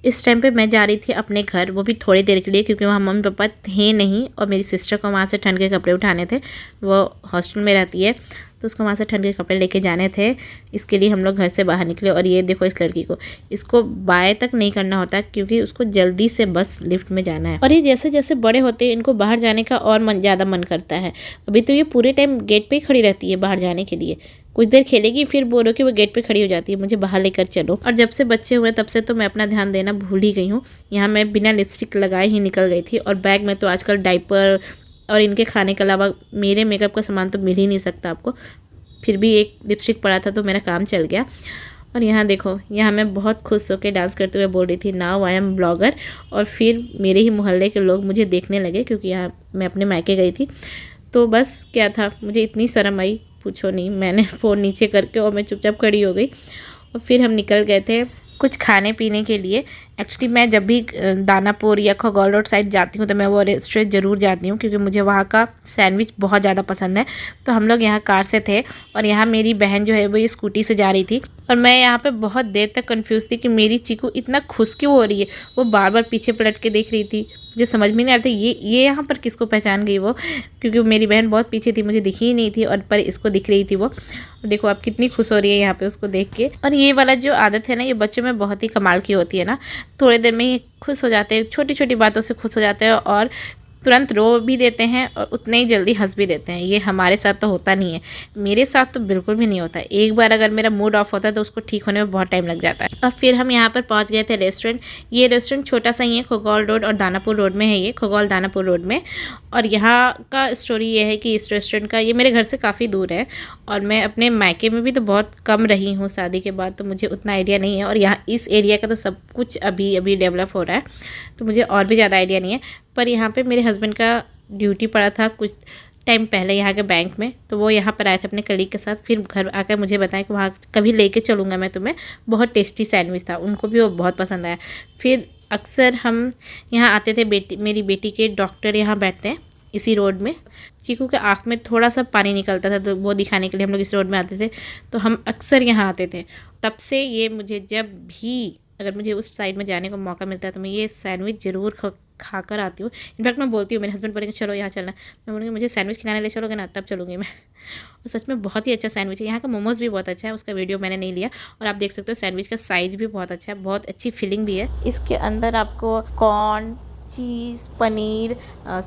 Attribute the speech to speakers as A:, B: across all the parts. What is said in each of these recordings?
A: इस टाइम पे मैं जा रही थी अपने घर, वो भी थोड़ी देर के लिए, क्योंकि वहाँ मम्मी पापा थे नहीं और मेरी सिस्टर को वहाँ से ठंड के कपड़े उठाने थे। वो हॉस्टल में रहती है तो उसको वहाँ से ठंड के कपड़े लेके जाने थे। इसके लिए हम लोग घर से बाहर निकले। और ये देखो इस लड़की को, इसको बाय तक नहीं करना होता क्योंकि उसको जल्दी से बस लिफ्ट में जाना है। और ये जैसे जैसे बड़े होते हैं इनको बाहर जाने का और ज़्यादा मन करता है। अभी तो ये पूरे टाइम गेट पे ही खड़ी रहती है बाहर जाने के लिए। कुछ देर खेलेगी फिर बोलो कि वो गेट पे खड़ी हो जाती है, मुझे बाहर लेकर चलो। और जब से बच्चे हुए तब से तो मैं अपना ध्यान देना भूल ही गई हूँ। यहाँ मैं बिना लिपस्टिक लगाए ही निकल गई थी। और बैग में तो आजकल डाइपर और इनके खाने के अलावा मेरे मेकअप का सामान तो मिल ही नहीं सकता आपको। फिर भी एक लिपस्टिक पड़ा था तो मेरा काम चल गया। और यहाँ देखो, यहाँ मैं बहुत खुश होकर डांस करते हुए बोल रही थी नाउ आई एम ब्लॉगर। और फिर मेरे ही मोहल्ले के लोग मुझे देखने लगे क्योंकि यहाँ मैं अपने मायके गई थी। तो बस क्या था, मुझे इतनी शर्म आई पूछो नहीं। मैंने फ़ोन नीचे करके और मैं चुपचाप खड़ी हो गई। और फिर हम निकल गए थे कुछ खाने पीने के लिए। एक्चुअली मैं जब भी दानापुर या खगौल रोड साइड जाती हूँ तो मैं वो रेस्टोरेंट ज़रूर जाती हूँ क्योंकि मुझे वहाँ का सैंडविच बहुत ज़्यादा पसंद है। तो हम लोग यहाँ कार से थे और यहाँ मेरी बहन जो है वो ये स्कूटी से जा रही थी। और मैं यहाँ पे बहुत देर तक कंफ्यूज थी कि मेरी चीकू इतना खुश क्यों हो रही है। वो बार बार पीछे पलट के देख रही थी, मुझे समझ में नहीं आ रहा था ये यहाँ पर किसको पहचान गई वो, क्योंकि मेरी बहन बहुत पीछे थी, मुझे दिखी ही नहीं थी और पर इसको दिख रही थी वो। देखो आप कितनी खुश हो रही है यहाँ पे उसको देख के। और ये वाला जो आदत है ना, ये बच्चों में बहुत ही कमाल की होती है ना। थोड़ी देर में ही खुश हो जाते हैं, छोटी छोटी बातों से खुश हो जाते हैं और तुरंत रो भी देते हैं और उतने ही जल्दी हंस भी देते हैं। ये हमारे साथ तो होता नहीं है, मेरे साथ तो बिल्कुल भी नहीं होता। एक बार अगर मेरा मूड ऑफ होता है तो उसको ठीक होने में बहुत टाइम लग जाता है। और फिर हम यहाँ पर पहुँच गए थे रेस्टोरेंट। ये रेस्टोरेंट छोटा सा ही है, खगौल रोड और दानापुर रोड में है, ये खगौल दानापुर रोड में। और यहाँ का स्टोरी ये है कि इस रेस्टोरेंट का, ये मेरे घर से काफ़ी दूर है और मैं अपने मायके में भी तो बहुत कम रही हूँ शादी के बाद, तो मुझे उतना आइडिया नहीं है। और यहाँ इस एरिया का तो सब कुछ अभी अभी डेवलप हो रहा है तो मुझे और भी ज़्यादा आइडिया नहीं है। पर यहाँ पे मेरे हस्बैंड का ड्यूटी पड़ा था कुछ टाइम पहले यहाँ के बैंक में, तो वो यहाँ पर आए थे अपने कलीग के साथ। फिर घर आकर मुझे बताया कि वहाँ कभी लेके चलूँगा मैं तुम्हें, बहुत टेस्टी सैंडविच था, उनको भी वो बहुत पसंद आया। फिर अक्सर हम यहाँ आते थे, मेरी बेटी के डॉक्टर यहाँ बैठते हैं इसी रोड में। चीकू के आँख में थोड़ा सा पानी निकलता था तो वो दिखाने के लिए हम लोग इस रोड में आते थे, तो हम अक्सर यहाँ आते थे। तब से ये मुझे जब भी अगर मुझे उस साइड में जाने का मौका मिलता है तो मैं ये सैंडविच ज़रूर खा कर आती हूँ। इनफैक्ट मैं बोलती हूँ, मेरे हस्बैंड बोलेंगे चलो यहाँ चलना, मैं बोलूँगी मुझे सैंडविच खिलाने ले चलोगे ना, तब चलूँगी मैं। और सच में बहुत ही अच्छा सैंडविच है। यहाँ का मोमोज़ भी बहुत अच्छा है, उसका वीडियो मैंने नहीं लिया। और आप देख सकते हो सैंडविच का साइज़ भी बहुत अच्छा है, बहुत अच्छी फीलिंग भी है। इसके अंदर आपको कॉर्न, चीज़, पनीर,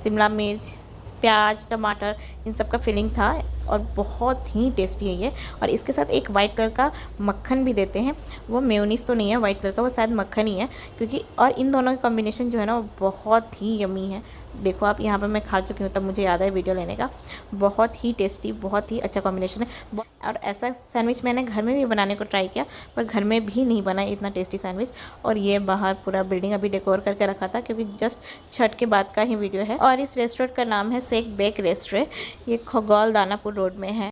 A: शिमला मिर्च, प्याज, टमाटर, इन सब का फिलिंग था और बहुत ही टेस्टी है ये। और इसके साथ एक वाइट कलर का मक्खन भी देते हैं, वो मेयोनीज तो नहीं है वाइट कलर का, वो शायद मक्खन ही है क्योंकि। और इन दोनों का कॉम्बिनेशन जो है ना वो बहुत ही यमी है। देखो आप, यहाँ पर मैं खा चुकी हूँ तब मुझे याद है वीडियो लेने का। बहुत ही टेस्टी, बहुत ही अच्छा कॉम्बिनेशन है। और ऐसा सैंडविच मैंने घर में भी बनाने को ट्राई किया पर घर में भी नहीं बना इतना टेस्टी सैंडविच। और ये बाहर पूरा बिल्डिंग अभी डेकोर करके रखा था क्योंकि जस्ट छठ के बाद का ही वीडियो है। और इस रेस्टोरेंट का नाम है शेख बेक रेस्टोरेंट, ये खगौल दानापुर रोड में है।